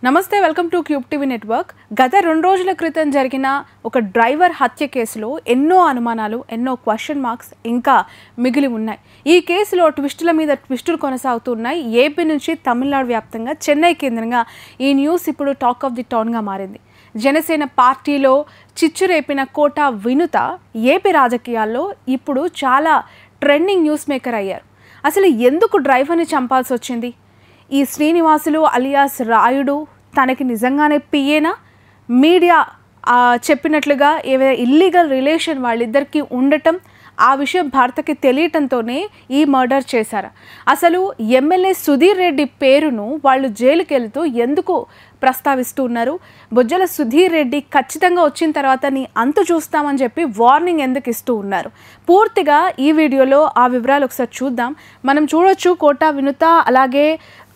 నమస్తే welcome to cube TV network. గత 2 రోజుల క్రితం జరిగిన ఒక డ్రైవర్ హత్య కేసులో ఎన్నో అనుమానాలు, ఎన్నో క్వశ్చన్ మార్క్స్ ఇంకా మిగిలి ఉన్నాయి. ఈ కేసులో ట్విస్టుల మీద ట్విస్టులు కొనసాగుతున్నాయి. ఏపీ నుంచి తమిళనాడు వ్యాప్తంగా చెన్నై కేంద్రంగా ఈ న్యూస్ ఇప్పుడు టాక్ ఆఫ్ ది టౌన్గా మారింది. జనసేన పార్టీలో చిచ్చురేపిన కోట వినుత ఏపీ రాజకీయాల్లో ఇప్పుడు చాలా ట్రెండింగ్ న్యూస్ మేకర్ అయ్యారు. అసలు ఎందుకు డ్రైవర్ని చంపాల్సి వచ్చింది? ఈ శ్రీనివాసులు అలియాస్ రాయుడు తనకి నిజంగానే పిఏనా? మీడియా చెప్పినట్లుగా ఏవైనా ఇల్లీగల్ రిలేషన్ వాళ్ళిద్దరికీ ఉండటం, ఆ విషయం భర్తకి తెలియటంతోనే ఈ మర్డర్ చేశారు. అసలు ఎమ్మెల్యే సుధీర్ రెడ్డి పేరును వాళ్ళు జైలుకి వెళ్తూ ఎందుకు ప్రస్తావిస్తూ ఉన్నారు? బొజ్జల సుధీర్ రెడ్డి ఖచ్చితంగా వచ్చిన తర్వాత నీ అంతు చూస్తామని చెప్పి వార్నింగ్ ఎందుకు ఇస్తూ ఉన్నారు? పూర్తిగా ఈ వీడియోలో ఆ వివరాలు ఒకసారి చూద్దాం. మనం చూడొచ్చు కోట వినుత, అలాగే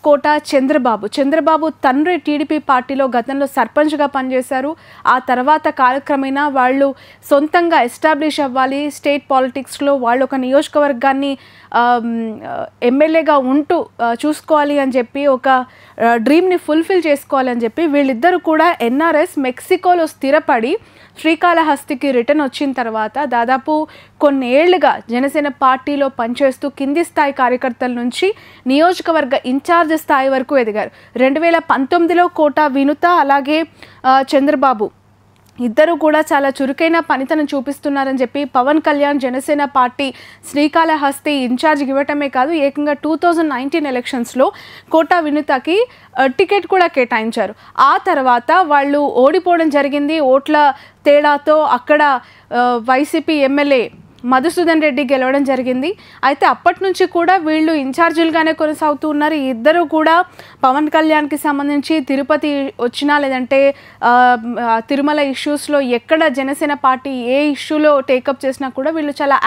కోట చంద్రబాబు తండ్రి టీడీపీ పార్టీలో గతంలో సర్పంచ్గా పనిచేశారు. ఆ తర్వాత కాలక్రమేణా వాళ్ళు సొంతంగా ఎస్టాబ్లిష్ అవ్వాలి, స్టేట్ పాలిటిక్స్లో వాళ్ళు ఒక నియోజకవర్గాన్ని ఎమ్మెల్యేగా ఉంటూ చూసుకోవాలి అని చెప్పి, ఒక డ్రీమ్ని ఫుల్ఫిల్ చేసుకోవాలని చెప్పి వీళ్ళిద్దరూ కూడా ఎన్ఆర్ఎస్ మెక్సికోలో స్థిరపడి శ్రీకాళహస్తికి రిటర్న్ వచ్చిన తర్వాత దాదాపు కొన్నేళ్లుగా జనసేన పార్టీలో పనిచేస్తూ కింది స్థాయి కార్యకర్తల నుంచి నియోజకవర్గ ఇన్ఛార్జ్ స్థాయి వరకు ఎదిగారు. 2019లో కోట వినుత అలాగే చంద్రబాబు ఇద్దరు కూడా చాలా చురుకైన పనితనం చూపిస్తున్నారని చెప్పి పవన్ కళ్యాణ్ జనసేన పార్టీ శ్రీకాళహస్తి ఇన్ఛార్జ్ ఇవ్వటమే కాదు, ఏకంగా 2019 ఎలక్షన్స్లో కోట వినుతకి టికెట్ కూడా కేటాయించారు. ఆ తర్వాత వాళ్ళు ఓడిపోవడం జరిగింది. ఓట్ల తేడాతో అక్కడ వైసీపీ ఎమ్మెల్యే మధుసూదన్ రెడ్డి గెలవడం జరిగింది. అయితే అప్పటి నుంచి కూడా వీళ్ళు ఇన్ఛార్జీలుగానే కొనసాగుతూ ఉన్నారు. ఇద్దరు కూడా పవన్ కళ్యాణ్కి సంబంధించి తిరుపతి వచ్చినా, లేదంటే తిరుమల ఇష్యూస్లో ఎక్కడ జనసేన పార్టీ ఏ ఇష్యూలో టేకప్ చేసినా కూడా వీళ్ళు చాలా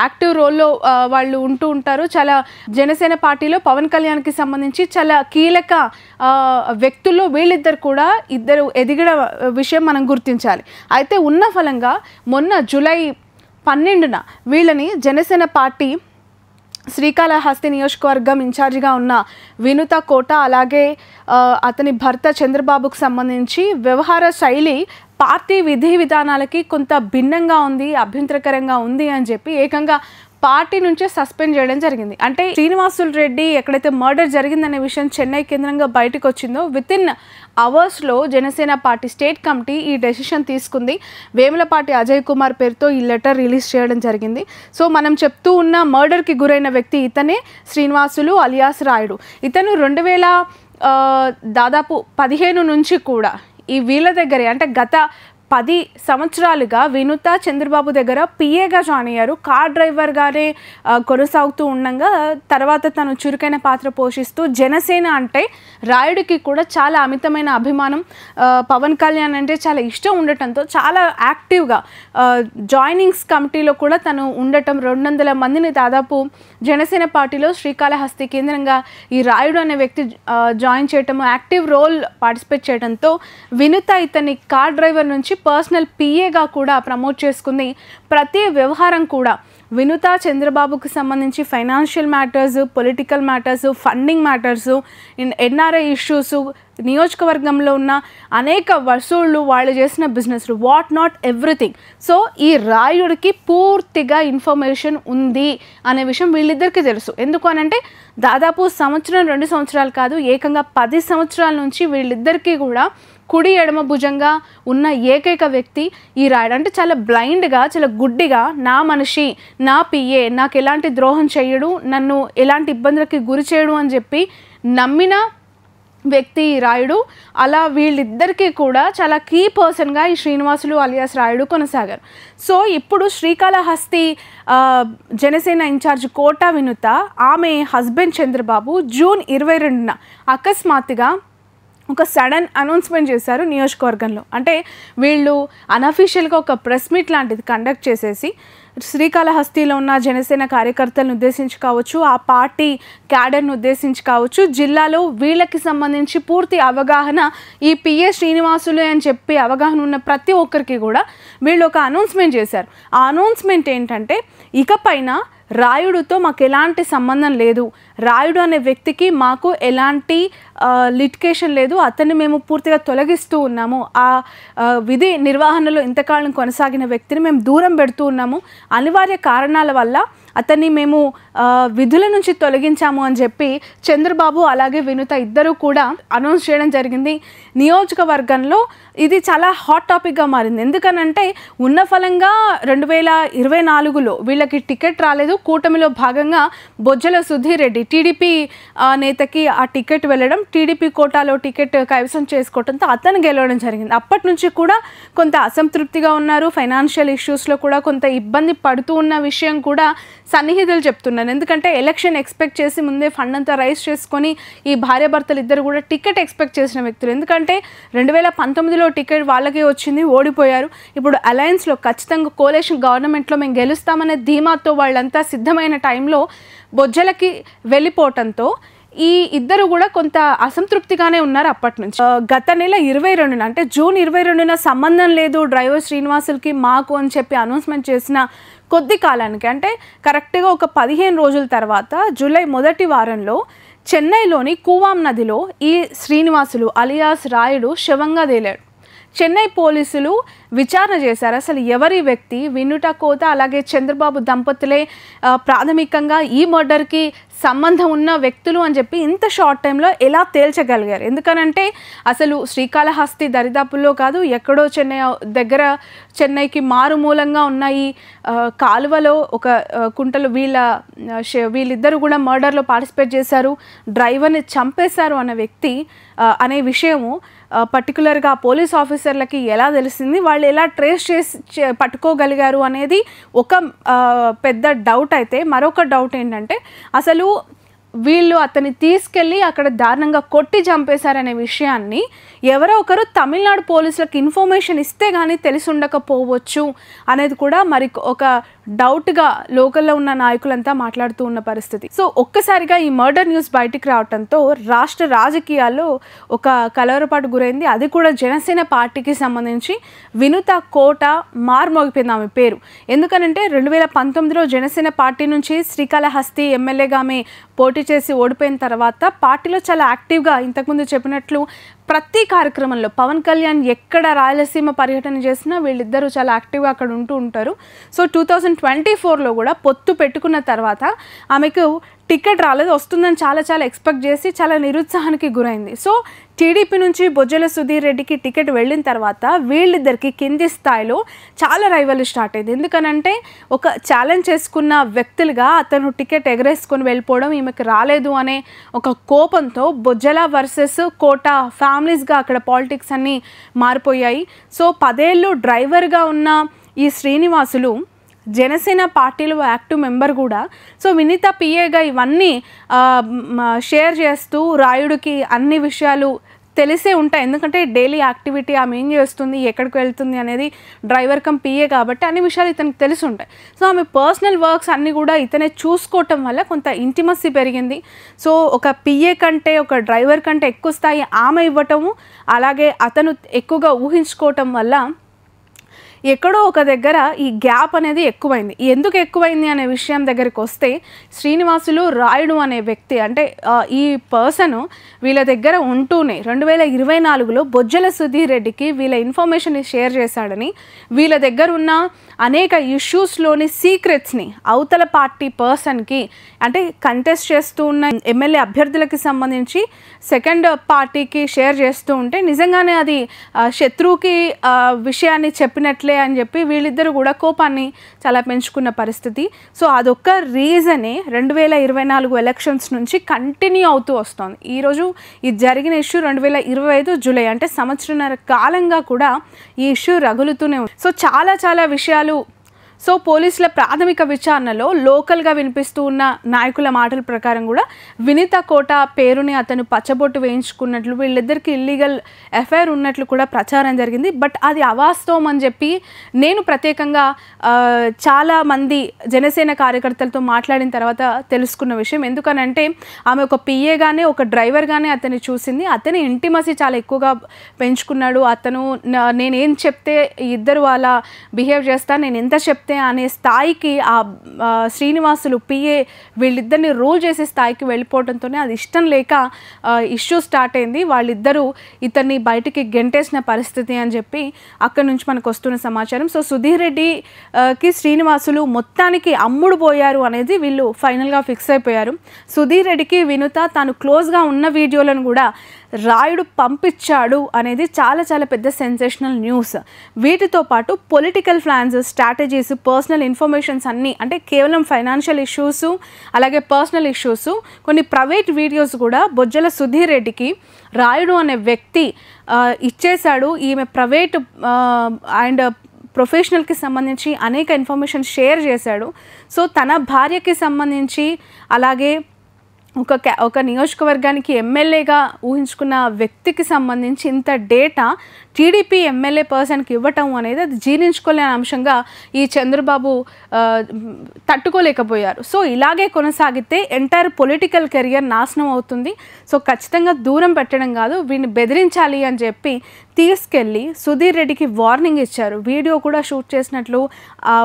యాక్టివ్ రోల్లో వాళ్ళు ఉంటూ ఉంటారు. చాలా జనసేన పార్టీలో పవన్ కళ్యాణ్కి సంబంధించి చాలా కీలక వ్యక్తుల్లో వీళ్ళిద్దరు కూడా ఎదిగిన విషయం మనం గుర్తించాలి. అయితే ఉన్న ఫలంగా మొన్న జూలై 12న వీళ్ళని జనసేన పార్టీ శ్రీకాళహస్తి నియోజకవర్గం ఇన్ఛార్జిగా ఉన్న వినుత కోట, అలాగే అతని భర్త చంద్రబాబుకు సంబంధించి వ్యవహార శైలి పార్టీ విధి విధానాలకి కొంత భిన్నంగా ఉంది, అభ్యంతరకరంగా ఉంది అని చెప్పి ఏకంగా పార్టీ నుంచే సస్పెండ్ చేయడం జరిగింది. అంటే శ్రీనివాసులు రెడ్డి ఎక్కడైతే మర్డర్ జరిగిందనే విషయం చెన్నై కేంద్రంగా బయటకు వచ్చిందో వితిన్ అవర్స్లో జనసేన పార్టీ స్టేట్ కమిటీ ఈ డెసిషన్ తీసుకుంది. వేములపాటి అజయ్ కుమార్ పేరుతో ఈ లెటర్ రిలీజ్ చేయడం జరిగింది. సో మనం చెప్తూ ఉన్న మర్డర్కి గురైన వ్యక్తి ఇతనే శ్రీనివాసులు అలియాస్ రాయుడు. ఇతను 2015 నుంచి కూడా ఈ వీళ్ళ దగ్గరే, అంటే గత 10 సంవత్సరాలుగా వినుత చంద్రబాబు దగ్గర పిఏగా జాయిన్ అయ్యారు. కార్ డ్రైవర్గానే కొనసాగుతూ ఉండగా తర్వాత తను చురుకైన పాత్ర పోషిస్తూ జనసేన అంటే రాయుడికి కూడా చాలా అమితమైన అభిమానం, పవన్ కళ్యాణ్ అంటే చాలా ఇష్టం ఉండటంతో చాలా యాక్టివ్గా జాయినింగ్స్ కమిటీలో కూడా తను ఉండటం, 200 మందిని దాదాపు జనసేన పార్టీలో శ్రీకాళహస్తి కేంద్రంగా ఈ రాయుడు అనే వ్యక్తి జాయిన్ చేయటం, యాక్టివ్ రోల్ పార్టిసిపేట్ చేయడంతో వినుత ఇతన్ని కార్ డ్రైవర్ నుంచి పర్సనల్ పిఏగా కూడా ప్రమోట్ చేసుకుంది. ప్రతి వ్యవహారం కూడా వినుత చంద్రబాబుకు సంబంధించి financial matters, political matters, funding matters, NRI issues, నియోజకవర్గంలో ఉన్న అనేక వసూళ్లు, వాళ్ళు చేసిన బిజినెస్లు, వాట్ నాట్ ఎవ్రీథింగ్. సో ఈ రాయుడికి పూర్తిగా ఇన్ఫర్మేషన్ ఉంది అనే విషయం వీళ్ళిద్దరికీ తెలుసు. ఎందుకు అనంటే దాదాపు 1-2 సంవత్సరాలు కాదు, ఏకంగా 10 సంవత్సరాల నుంచి వీళ్ళిద్దరికీ కూడా కుడి ఎడమ భుజంగా ఉన్న ఏకైక వ్యక్తి ఈ రాయుడు. అంటే చాలా బ్లైండ్గా, చాలా గుడ్డిగా నా మనిషి, నా పిఏ, నాకు ఎలాంటి ద్రోహం చేయడు, నన్ను ఎలాంటి ఇబ్బందులకి గురి చేయడు అని చెప్పి నమ్మిన వ్యక్తి ఈ రాయుడు. అలా వీళ్ళిద్దరికీ కూడా చాలా కీ పర్సన్గా ఈ శ్రీనివాసులు అలియాస్ రాయుడు కొనసాగారు. సో ఇప్పుడు శ్రీకాళహస్తి జనసేన ఇన్ఛార్జ్ కోట వినుత, ఆమె హస్బెండ్ చంద్రబాబు జూన్ 22న అకస్మాత్తుగా ఒక సడన్ అనౌన్స్మెంట్ చేశారు నియోజకవర్గంలో. అంటే వీళ్ళు అన్అఫీషియల్గా ఒక ప్రెస్ మీట్ లాంటిది కండక్ట్ చేసేసి శ్రీకాళహస్తిలో ఉన్న జనసేన కార్యకర్తలను ఉద్దేశించి కావచ్చు, ఆ పార్టీ క్యాడర్ను ఉద్దేశించి కావచ్చు, జిల్లాలో వీళ్ళకి సంబంధించి పూర్తి అవగాహన ఈ పిఏ శ్రీనివాసులు అని చెప్పి అవగాహన ఉన్న ప్రతి ఒక్కరికి కూడా వీళ్ళు ఒక అనౌన్స్మెంట్ చేశారు. ఆ అనౌన్స్మెంట్ ఏంటంటే ఇకపైన రాయుడుతో మాకు ఎలాంటి సంబంధం లేదు, రాయుడు అనే వ్యక్తికి మాకు ఎలాంటి లిటికేషన్ లేదు, అతన్ని మేము పూర్తిగా తొలగిస్తూ ఉన్నాము, ఆ విధి నిర్వహణలో ఇంతకాలం కొనసాగిన వ్యక్తిని మేము దూరం పెడుతూ ఉన్నాము, అనివార్య కారణాల వల్ల అతన్ని మేము విధుల నుంచి తొలగించాము అని చెప్పి చంద్రబాబు అలాగే వినుత ఇద్దరు కూడా అనౌన్స్ చేయడం జరిగింది. నియోజకవర్గంలో ఇది చాలా హాట్ టాపిక్గా మారింది. ఎందుకనంటే ఉన్న ఫలంగా 2024లో వీళ్ళకి టికెట్ రాలేదు. కూటమిలో భాగంగా బొజ్జల సుధీర్ రెడ్డి టీడీపీ నేతకి ఆ టికెట్ వెళ్ళడం, టీడీపీ కోటాలో టికెట్ కైవసం చేసుకోవడంతో అతను గెలవడం జరిగింది. అప్పటి నుంచి కూడా కొంత అసంతృప్తిగా ఉన్నారు. ఫైనాన్షియల్ ఇష్యూస్లో కూడా కొంత ఇబ్బంది పడుతూ ఉన్న విషయం కూడా సన్నిహితులు చెప్తున్నారు. ఎందుకంటే ఎలక్షన్ ఎక్స్పెక్ట్ చేసి ముందే ఫండ్ అంతా రైజ్ చేసుకొని ఈ భార్యాభర్తలు ఇద్దరు కూడా టికెట్ ఎక్స్పెక్ట్ చేసిన వ్యక్తులు. ఎందుకంటే 2019లో టికెట్ వాళ్ళకే వచ్చింది, ఓడిపోయారు. ఇప్పుడు అలయన్స్లో ఖచ్చితంగా కోలేషన్ గవర్నమెంట్లో మేము గెలుస్తామనే ధీమాతో వాళ్ళంతా సిద్ధమైన టైంలో బొజ్జలకి వెళ్ళిపోవటంతో ఈ ఇద్దరు కూడా కొంత అసంతృప్తిగానే ఉన్నారు అప్పటి నుంచి. గత నెల 22న అంటే జూన్ 22న సంబంధం లేదు డ్రైవర్ శ్రీనివాసులకి మాకు అని చెప్పి అనౌన్స్మెంట్ చేసిన కొద్ది కాలానికి అంటే కరెక్ట్గా ఒక 15 రోజుల తర్వాత జూలై మొదటి వారంలో చెన్నైలోని కూవాం నదిలో ఈ శ్రీనివాసులు అలియాస్ రాయుడు శవంగా తేలాడు. చెన్నై పోలీసులు విచారణ చేశారు. అసలు ఎవరి వ్యక్తి, వినుట కోత అలాగే చంద్రబాబు దంపతులే ప్రాథమికంగా ఈ మర్డర్కి సంబంధం ఉన్న వ్యక్తులు అని చెప్పి ఇంత షార్ట్ టైంలో ఎలా తేల్చగలిగారు? ఎందుకనంటే అసలు శ్రీకాళహస్తి దరిదాపుల్లో కాదు, ఎక్కడో చెన్నైకి మారుమూలంగా ఉన్న ఈ కాలువలో ఒక కుంటలు వీళ్ళిద్దరు కూడా మర్డర్లో పార్టిసిపేట్ చేశారు, డ్రైవర్ని చంపేశారు అన్న వ్యక్తి అనే విషయము పర్టికులర్గా పోలీస్ ఆఫీసర్లకి ఎలా తెలిసింది, వాళ్ళు ఎలా ట్రేస్ చేసి పట్టుకోగలిగారు అనేది ఒక పెద్ద డౌట్. అయితే మరొక డౌట్ ఏంటంటే అసలు వీళ్ళు అతన్ని తీసుకెళ్ళి అక్కడ దారుణంగా కొట్టి చంపేశారనే విషయాన్ని ఎవరో ఒకరు తమిళనాడు పోలీసులకు ఇన్ఫర్మేషన్ ఇస్తే కానీ తెలిసి ఉండకపోవచ్చు అనేది కూడా మరి ఒక డౌట్గా లోకల్లో ఉన్న నాయకులంతా మాట్లాడుతూ ఉన్న పరిస్థితి. సో ఒక్కసారిగా ఈ మర్డర్ న్యూస్ బయటికి రావడంతో రాష్ట్ర రాజకీయాల్లో ఒక కలవరపాటు గురైంది. అది కూడా జనసేన పార్టీకి సంబంధించి వినుత కోట మార్మోగిపోయింది ఆమె పేరు. ఎందుకనంటే 2019లో జనసేన పార్టీ నుంచి శ్రీకాళహస్తి ఎమ్మెల్యేగా ఆమె పోటీ చేసి ఓడిపోయిన తర్వాత పార్టీలో చాలా యాక్టివ్గా ఇంతకుముందు చెప్పినట్లు ప్రతి కార్యక్రమంలో పవన్ కళ్యాణ్ ఎక్కడ రాయలసీమ పర్యటన చేసినా వీళ్ళిద్దరూ చాలా యాక్టివ్గా అక్కడ ఉంటూ ఉంటారు. సో 2024లో కూడా పొత్తు పెట్టుకున్న తర్వాత ఆమెకు టికెట్ రాలేదు, వస్తుందని చాలా ఎక్స్పెక్ట్ చేసి చాలా నిరుత్సాహానికి గురైంది. సో టీడీపీ నుంచి బొజ్జల సుధీర్ రెడ్డికి టికెట్ వెళ్ళిన తర్వాత వీళ్ళిద్దరికి కింది స్థాయిలో చాలా రైవల్ స్టార్ట్ అయింది. ఎందుకనంటే ఒక ఛాలెంజ్ చేసుకున్న వ్యక్తులుగా అతను టికెట్ ఎగరేసుకొని వెళ్ళిపోవడం, ఈమెకి రాలేదు అనే ఒక కోపంతో బొజ్జల వర్సెస్ కోట ఫ్యామిలీస్గా అక్కడ పాలిటిక్స్ అన్నీ మారిపోయాయి. సో 10 ఏళ్ళు డ్రైవర్గా ఉన్న ఈ శ్రీనివాసులు జనసేన పార్టీలో యాక్టివ్ మెంబర్ కూడా. సో వినీత పిఏగా ఇవన్నీ షేర్ చేస్తూ రాయుడికి అన్ని విషయాలు తెలిసే ఉంటాయి. ఎందుకంటే డైలీ యాక్టివిటీ ఆమె ఏం చేస్తుంది, ఎక్కడికి వెళ్తుంది అనేది డ్రైవర్ కమ్ పిఏ కాబట్టి అన్ని విషయాలు ఇతనికి తెలిసి ఉంటాయి. సో ఆమె పర్సనల్ వర్క్స్ అన్నీ కూడా ఇతనే చూసుకోవటం వల్ల కొంత ఇంటిమసీ పెరిగింది. సో ఒక పిఏ కంటే ఒక డ్రైవర్ కంటే ఎక్కువ స్థాయి ఆమె ఇవ్వటము, అలాగే అతను ఎక్కువగా ఊహించుకోవటం వల్ల ఎక్కడో ఒక దగ్గర ఈ గ్యాప్ అనేది ఎక్కువైంది. ఎందుకు ఎక్కువైంది అనే విషయం దగ్గరికి వస్తే శ్రీనివాసులు రాయుడు అనే వ్యక్తి అంటే ఈ పర్సన్ వీళ్ళ దగ్గర ఉంటూనే 2024లో బొజ్జల సుధీర్ రెడ్డికి వీళ్ళ ఇన్ఫర్మేషన్ షేర్ చేశాడని, వీళ్ళ దగ్గర ఉన్న అనేక ఇష్యూస్లోని సీక్రెట్స్ని అవతల పార్టీ పర్సన్కి అంటే కంటెస్ట్ చేస్తూ ఉన్న ఎమ్మెల్యే అభ్యర్థులకి సంబంధించి సెకండ్ పార్టీకి షేర్ చేస్తూ ఉంటే నిజంగానే అది శత్రువుకి విషయాన్ని చెప్పినట్లే అని చెప్పి వీళ్ళిద్దరూ కూడా కోపాన్ని చాలా పెంచుకున్న పరిస్థితి. సో అదొక్క రీజనే 2024 ఎలక్షన్స్ నుంచి కంటిన్యూ అవుతూ వస్తుంది. ఈరోజు ఇది జరిగిన ఇష్యూ 2025 జూలై అంటే సంవత్సరన్నర కాలంగా కూడా ఈ ఇష్యూ రగులుతూనే ఉంది. సో చాలా విషయాలు. సో పోలీసుల ప్రాథమిక విచారణలో లోకల్గా వినిపిస్తూ ఉన్న నాయకుల మాటల ప్రకారం కూడా వినీత కోట పేరుని అతను పచ్చబొట్టు వేయించుకున్నట్లు, వీళ్ళిద్దరికి ఇల్లీగల్ ఎఫ్ఐఆర్ ఉన్నట్లు కూడా ప్రచారం జరిగింది. బట్ అది అవాస్తవం అని చెప్పి నేను ప్రత్యేకంగా చాలామంది జనసేన కార్యకర్తలతో మాట్లాడిన తర్వాత తెలుసుకున్న విషయం. ఎందుకనంటే ఆమె ఒక పిఏగానే ఒక డ్రైవర్గానే అతన్ని చూసింది. అతని ఇంటిమసీ చాలా ఎక్కువగా పెంచుకున్నాడు. అతను నేనేం చెప్తే ఇద్దరు అలా బిహేవ్ చేస్తా, నేను ఎంత చెప్తే చెప్తే అనే స్థాయికి శ్రీనివాసులు పిఏ వీళ్ళిద్దరిని రూల్ చేసే స్థాయికి వెళ్ళిపోవడంతోనే అది ఇష్టం లేక ఇష్యూ స్టార్ట్ అయింది. వాళ్ళిద్దరూ ఇతన్ని బయటికి గెంటేసిన పరిస్థితి అని చెప్పి అక్కడి నుంచి మనకు వస్తున్న సమాచారం. సో సుధీర్ రెడ్డికి శ్రీనివాసులు మొత్తానికి అమ్ముడు పోయారు అనేది వీళ్ళు ఫైనల్గా ఫిక్స్ అయిపోయారు. సుధీర్ రెడ్డికి వినుత తాను క్లోజ్గా ఉన్న వీడియోలను కూడా రాయుడు పంపించాడు అనేది చాలా చాలా పెద్ద సెన్సేషనల్ న్యూస్. వీటితో పాటు political plans, strategies, personal informations అన్నీ, అంటే కేవలం ఫైనాన్షియల్ ఇష్యూస్ అలాగే పర్సనల్ ఇష్యూస్, కొన్ని ప్రైవేట్ వీడియోస్ కూడా బొజ్జల సుధీర్ రెడ్డికి రాయుడు అనే వ్యక్తి ఇచ్చేశాడు. ఈమె ప్రైవేట్ అండ్ ప్రొఫెషనల్కి సంబంధించి అనేక ఇన్ఫర్మేషన్ షేర్ చేశాడు. సో తన భార్యకి సంబంధించి అలాగే ఒక నియోజకవర్గానికి ఎమ్మెల్యేగా ఊహించుకున్న వ్యక్తికి సంబంధించి ఇంత డేటా టీడీపీ ఎమ్మెల్యే పర్సన్కి ఇవ్వటం అనేది అది జీర్ణించుకోలేని అంశంగా ఈ చంద్రబాబు తట్టుకోలేకపోయారు. సో ఇలాగే కొనసాగితే ఎంటైర్ పొలిటికల్ కెరియర్ నాశనం అవుతుంది. సో ఖచ్చితంగా దూరం పెట్టడం కాదు, వీడిని బెదిరించాలి అని చెప్పి తీసుకెళ్ళి సుధీర్ రెడ్డికి వార్నింగ్ ఇచ్చారు. వీడియో కూడా షూట్ చేసినట్లు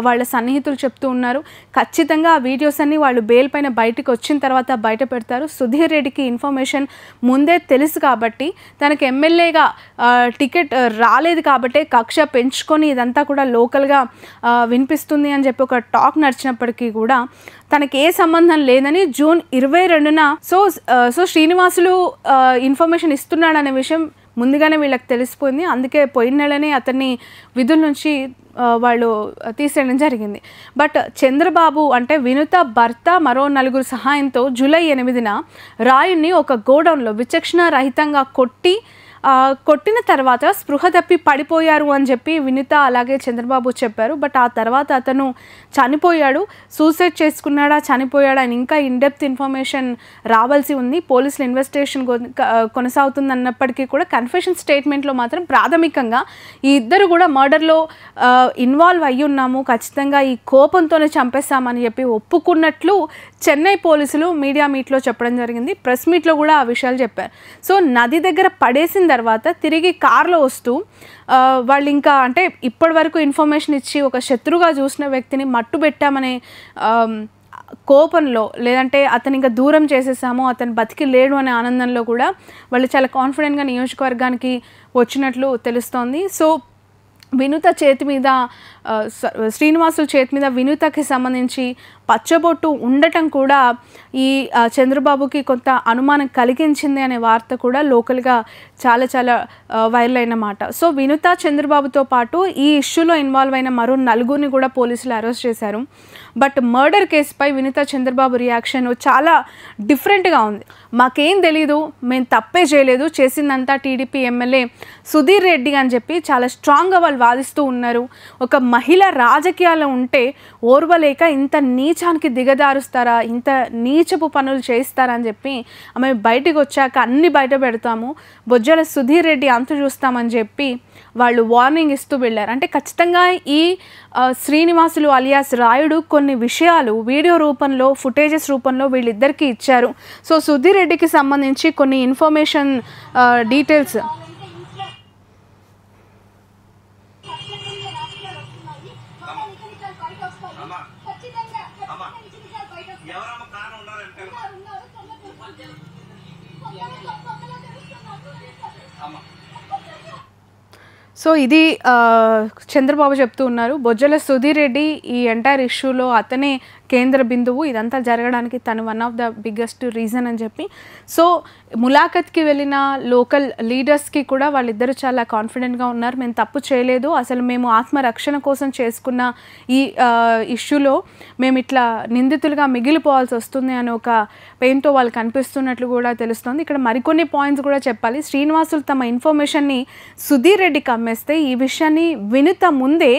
వాళ్ళ సన్నిహితులు చెప్తూ ఉన్నారు. ఖచ్చితంగా ఆ వీడియోస్ అన్నీ వాళ్ళు బెయిల్ పైన బయటకు వచ్చిన తర్వాత బయట పెడతారు. సుధీర్ రెడ్డికి ఇన్ఫర్మేషన్ ముందే తెలుసు కాబట్టి, తనకి ఎమ్మెల్యేగా టికెట్ రాలేదు కాబట్టి కక్ష పెంచుకొని ఇదంతా కూడా లోకల్గా వినిపిస్తుంది అని చెప్పి ఒక టాక్ నడిచినప్పటికీ కూడా తనకి ఏ సంబంధం లేదని జూన్ 22న సో శ్రీనివాసులు ఇన్ఫర్మేషన్ ఇస్తున్నాడనే విషయం ముందుగానే వీళ్ళకి తెలిసిపోయింది. అందుకే పోయిన నెలనే అతన్ని విధుల నుంచి వాళ్ళు తీసేయడం జరిగింది. బట్ చంద్రబాబు అంటే వినుత భర్త మరో 4 సహాయంతో జూలై 8న రాయుడిని ఒక గోడౌన్లో విచక్షణ రహితంగా కొట్టిన తర్వాత స్పృహ తప్పి పడిపోయారు అని చెప్పి వినుత అలాగే చంద్రబాబు చెప్పారు. బట్ ఆ తర్వాత అతను చనిపోయాడు. సూసైడ్ చేసుకున్నాడా, చనిపోయాడా అని ఇంకా ఇన్డెప్త్ ఇన్ఫర్మేషన్ రావాల్సి ఉంది. పోలీసులు ఇన్వెస్టిగేషన్ కొనసాగుతుంది అన్నప్పటికీ కూడా కన్ఫెషన్ స్టేట్మెంట్లో మాత్రం ప్రాథమికంగా ఈ ఇద్దరు కూడా మర్డర్లో ఇన్వాల్వ్ అయ్యి ఉన్నాము, ఖచ్చితంగా ఈ కోపంతోనే చంపేస్తామని చెప్పి ఒప్పుకున్నట్లు చెన్నై పోలీసులు మీడియా మీట్లో చెప్పడం జరిగింది. ప్రెస్ మీట్లో కూడా ఆ విషయాలు చెప్పారు. సో నది దగ్గర పడేసిన తర్వాత తిరిగి కారులో వస్తూ వాళ్ళు ఇంకా అంటే ఇప్పటి వరకు ఇన్ఫర్మేషన్ ఇచ్చి ఒక శత్రుగా చూసిన వ్యక్తిని మట్టు పెట్టామనే కోపంలో, లేదంటే అతను ఇంకా దూరం చేసేసాము, అతను బతికి లేడు అనే ఆనందంలో కూడా వాళ్ళు చాలా కాన్ఫిడెంట్గా నియోజకవర్గానికి వచ్చినట్లు తెలుస్తోంది. సో వినుత చేతి మీద శ్రీనివాసుల చేతి మీద వినుతకి సంబంధించి పచ్చబొట్టు ఉండటం కూడా ఈ చంద్రబాబుకి కొంత అనుమానం కలిగించింది అనే వార్త కూడా లోకల్గా చాలా చాలా వైరల్ అయిన మాట. సో వినుత చంద్రబాబుతో పాటు ఈ ఇష్యూలో ఇన్వాల్వ్ అయిన మరో 4గురిని కూడా పోలీసులు అరెస్ట్ చేశారు. బట్ మర్డర్ కేసుపై వినుత చంద్రబాబు రియాక్షన్ చాలా డిఫరెంట్గా ఉంది. మాకేం తెలీదు, మేము తప్పే చేయలేదు, చేసిందంతా టీడీపీ ఎమ్మెల్యే సుధీర్ రెడ్డి అని చెప్పి చాలా స్ట్రాంగ్గా వాళ్ళు వాదిస్తూ ఉన్నారు. ఒక మహిళ రాజకీయాల్లో ఉంటే ఓర్వలేక ఇంత నీచానికి దిగదారుస్తారా, ఇంత నీచపు పనులు చేయిస్తారా అని చెప్పి ఆమె బయటికి వచ్చాక అన్ని బయట పెడతాము, బొజ్జల సుధీర్ రెడ్డి అంతు చూస్తామని చెప్పి వాళ్ళు వార్నింగ్ ఇస్తూ వెళ్ళారు. అంటే ఖచ్చితంగా ఈ శ్రీనివాసులు అలియాస్ రాయుడు కొన్ని విషయాలు వీడియో రూపంలో, ఫుటేజెస్ రూపంలో వీళ్ళిద్దరికీ ఇచ్చారు. సో సుధీర్ రెడ్డికి సంబంధించి కొన్ని ఇన్ఫర్మేషన్ డీటెయిల్స్ సో ఇది చంద్రబాబు చెప్తూ ఉన్నారు. బొజ్జల సుధీర్ రెడ్డి ఈ ఎంటైర్ ఇష్యూలో అతనే కేంద్ర బిందువు, ఇదంతా జరగడానికి తను one of the biggest reason అని చెప్పి. సో ములాఖత్కి వెళ్ళిన లోకల్ లీడర్స్కి కూడా వాళ్ళిద్దరూ చాలా కాన్ఫిడెంట్గా ఉన్నారు, మేము తప్పు చేయలేదు, అసలు మేము ఆత్మరక్షణ కోసం చేసుకున్న ఈ ఇష్యూలో మేము ఇట్లా నిందితులుగా మిగిలిపోవాల్సి వస్తుంది అని ఒక పెయిన్తో వాళ్ళు కనిపిస్తున్నట్లు కూడా తెలుస్తుంది. ఇక్కడ మరికొన్ని పాయింట్స్ కూడా చెప్పాలి. శ్రీనివాసులు తమ ఇన్ఫర్మేషన్ని సుధీర్ రెడ్డికి అమ్మేస్తే ఈ విషయాన్ని వినుత ముందే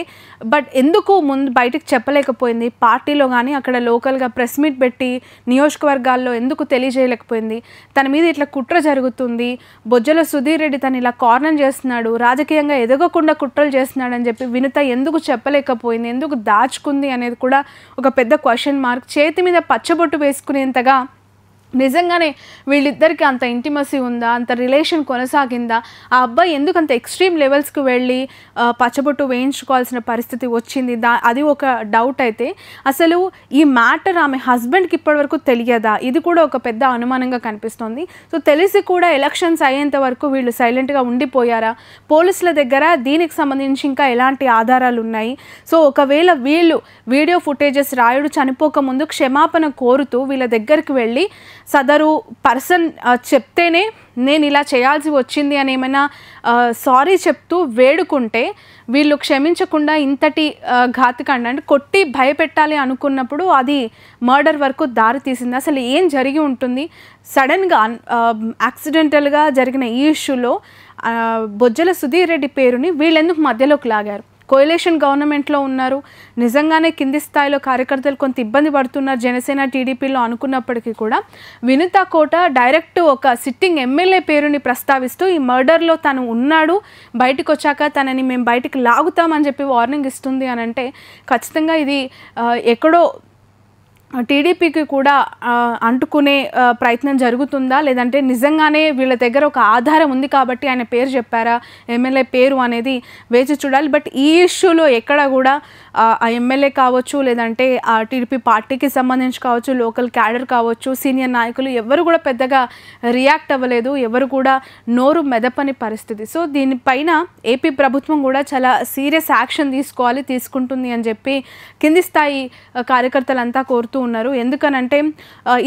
బట్ ఎందుకు బయటకు చెప్పలేకపోయింది, పార్టీలో కానీ అక్కడ లోకల్గా ప్రెస్ మీట్ పెట్టి నియోజకవర్గాల్లో ఎందుకు తెలియజేయలేకపోయింది, తన మీద ఇట్లా కుట్ర జరుగుతుంది, బొజ్జల సుధీర్ రెడ్డి తను ఇలా కార్నర్ చేస్తున్నాడు, రాజకీయంగా ఎదగకుండా కుట్రలు చేస్తున్నాడు అని చెప్పి వినుత ఎందుకు చెప్పలేకపోయింది, ఎందుకు దాచుకుంది అనేది కూడా ఒక పెద్ద క్వశ్చన్ మార్క్. చేతి మీద పచ్చబొట్టు వేసుకునేంతగా నిజంగానే వీళ్ళిద్దరికి అంత ఇంటిమసీ ఉందా, అంత రిలేషన్ కొనసాగిందా, ఆ అబ్బాయి ఎందుకు అంత ఎక్స్ట్రీమ్ లెవెల్స్కి వెళ్ళి పచ్చబొట్టు వేయించుకోవాల్సిన పరిస్థితి వచ్చింది, అది ఒక డౌట్. అయితే అసలు ఈ మ్యాటర్ ఆమె హస్బెండ్కి ఇప్పటివరకు తెలియదా, ఇది కూడా ఒక పెద్ద అనుమానంగా కనిపిస్తుంది. సో తెలిసి కూడా ఎలక్షన్స్ అయ్యేంత వరకు వీళ్ళు సైలెంట్గా ఉండిపోయారా, పోలీసుల దగ్గర దీనికి సంబంధించి ఇంకా ఎలాంటి ఆధారాలు ఉన్నాయి, సో ఒకవేళ వీళ్ళు వీడియో ఫుటేజెస్ రాయుడు చనిపోకముందు క్షమాపణ కోరుతూ వీళ్ళ దగ్గరికి వెళ్ళి సదరు పర్సన్ చెప్తేనే నేను ఇలా చేయాల్సి వచ్చింది అని ఏమైనా సారీ చెప్తూ వేడుకుంటే వీళ్ళు క్షమించకుండా ఇంతటి ఘాతుకాండ అంటే కొట్టి భయపెట్టాలి అనుకున్నప్పుడు అది మర్డర్ వరకు దారి తీసింది. అసలు ఏం జరిగి ఉంటుంది? సడన్గా యాక్సిడెంటల్గా జరిగిన ఈ ఇష్యూలో బొజ్జల సుధీర్ రెడ్డి పేరుని వీళ్ళెందుకు మధ్యలోకి లాగారు? కోయలేషన్ గవర్నమెంట్లో ఉన్నారు, నిజంగానే కింది స్థాయిలో కార్యకర్తలు కొంత ఇబ్బంది పడుతున్నారు జనసేన టీడీపీలో అనుకున్నప్పటికీ కూడా వినుతా కోట డైరెక్ట్ ఒక సిట్టింగ్ ఎమ్మెల్యే పేరుని ప్రస్తావిస్తూ ఈ మర్డర్లో తను ఉన్నాడు, బయటకు వచ్చాక తనని మేము బయటికి లాగుతామని చెప్పి వార్నింగ్ ఇస్తుంది అని అంటే ఖచ్చితంగా ఇది ఎక్కడో టీడీపీకి కూడా అంటుకునే ప్రయత్నం జరుగుతుందా, లేదంటే నిజంగానే వీళ్ళ దగ్గర ఒక ఆధారం ఉంది కాబట్టి ఆయన పేరు చెప్పారా, ఎమ్మెల్యే పేరు అనేది వేచి చూడాలి. బట్ ఈ ఇష్యూలో ఎక్కడ కూడా ఆ ఎమ్మెల్యే కావచ్చు, లేదంటే ఆ టీడీపీ పార్టీకి సంబంధించి కావచ్చు, లోకల్ క్యాడర్ కావచ్చు, సీనియర్ నాయకులు ఎవరు కూడా పెద్దగా రియాక్ట్ అవ్వలేదు, ఎవరు కూడా నోరు మెదపని పరిస్థితి. సో దీనిపైన ఏపీ ప్రభుత్వం కూడా చాలా సీరియస్ యాక్షన్ తీసుకోవాలి, తీసుకుంటుంది అని చెప్పి కింది స్థాయి కార్యకర్తలంతా కోరుతూ ఉన్నారు. ఎందుకనంటే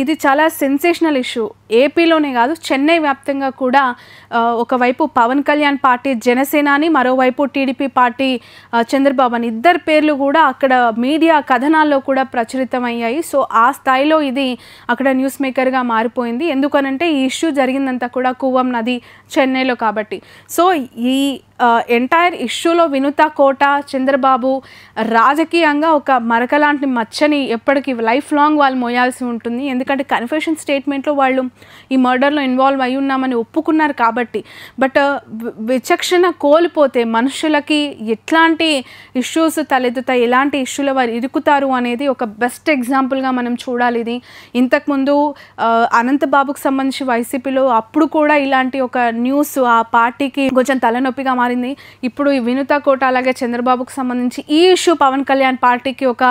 ఇది చాలా సెన్సేషనల్ ఇష్యూ. ఏపీలోనే కాదు, చెన్నై వ్యాప్తంగా కూడా ఒకవైపు పవన్ కళ్యాణ్ పార్టీ జనసేనాని, మరోవైపు టీడీపీ పార్టీ చంద్రబాబు అని ఇద్దరు పేర్లు కూడా అక్కడ మీడియా కథనాల్లో కూడా ప్రచురితమయ్యాయి. సో ఆ స్థాయిలో ఇది అక్కడ న్యూస్ మేకర్గా మారిపోయింది. ఎందుకనంటే ఈ ఇష్యూ జరిగిందంతా కూడా కూవం నది చెన్నైలో కాబట్టి. సో ఈ ఎంటైర్ ఇష్యూలో వినుతా కోట చంద్రబాబు రాజకీయంగా ఒక మరకలాంటి మచ్చని ఎప్పటికీ లైఫ్ లాంగ్ వాళ్ళు మోయాల్సి ఉంటుంది. ఎందుకంటే కన్ఫెషన్ స్టేట్మెంట్లో వాళ్ళు ఈ మర్డర్లో ఇన్వాల్వ్ అయి ఉన్నామని ఒప్పుకున్నారు కాబట్టి. బట్ విచక్షణ కోల్పోతే మనుషులకి ఎట్లాంటి ఇష్యూస్ తలెత్తుతాయి, ఎలాంటి ఇష్యూలో వారు ఇరుకుతారు అనేది ఒక బెస్ట్ ఎగ్జాంపుల్గా మనం చూడాలి. ఇది ఇంతకుముందు అనంతబాబుకు సంబంధించి వైసీపీలో అప్పుడు కూడా ఇలాంటి ఒక న్యూస్ ఆ పార్టీకి కొంచెం తలనొప్పిగా మారింది. ఇప్పుడు ఈ వినుతా కోట అలాగే చంద్రబాబుకు సంబంధించి ఈ ఇష్యూ పవన్ కళ్యాణ్ పార్టీకి ఒక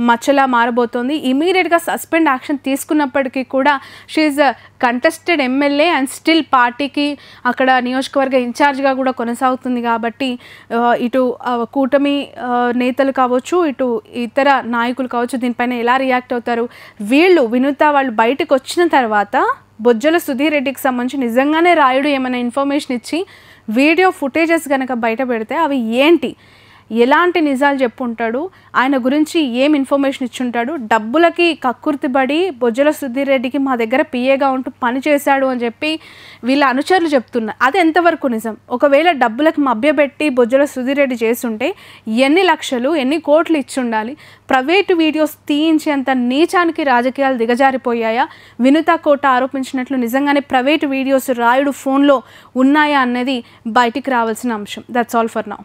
మచ్చలా మారబోతోంది. ఇమీడియట్గా సస్పెండ్ యాక్షన్ తీసుకున్నప్పటికీ కూడా she contested MLA and still పార్టీకి అక్కడ నియోజకవర్గ ఇన్ఛార్జ్గా కూడా కొనసాగుతుంది. కాబట్టి ఇటు కూటమి నేతలు కావచ్చు, ఇటు ఇతర నాయకులు కావచ్చు, దీనిపైన ఎలా రియాక్ట్ అవుతారు? వీళ్ళు వినుతా వాళ్ళు బయటకు వచ్చిన తర్వాత బొజ్జల సుధీర్ రెడ్డికి సంబంధించి నిజంగానే రాయుడు ఏమైనా ఇన్ఫర్మేషన్ ఇచ్చి వీడియో ఫుటేజెస్ కనుక బయట పెడితే అవి ఏంటి, ఎలాంటి నిజాలు చెప్పుంటాడు, ఆయన గురించి ఏం ఇన్ఫర్మేషన్ ఇచ్చుంటాడు, డబ్బులకి కక్కుర్తిబడి బొజ్జల సుధీర్ రెడ్డికి మా దగ్గర పిఏగా ఉంటూ పని చేశాడు అని చెప్పి వీళ్ళ అనుచరులు చెప్తున్నారు. అది ఎంతవరకు నిజం? ఒకవేళ డబ్బులకు మభ్యపెట్టి బొజ్జల సుధీర్ రెడ్డి చేస్తుంటే ఎన్ని లక్షలు ఎన్ని కోట్లు ఇచ్చుండాలి? ప్రైవేటు వీడియోస్ తీయించేంత నీచానికి రాజకీయాలు దిగజారిపోయాయా? వినుతా కోట ఆరోపించినట్లు నిజంగానే ప్రైవేటు వీడియోస్ రాయుడు ఫోన్లో ఉన్నాయా అన్నది బయటికి రావాల్సిన అంశం. That's all for now.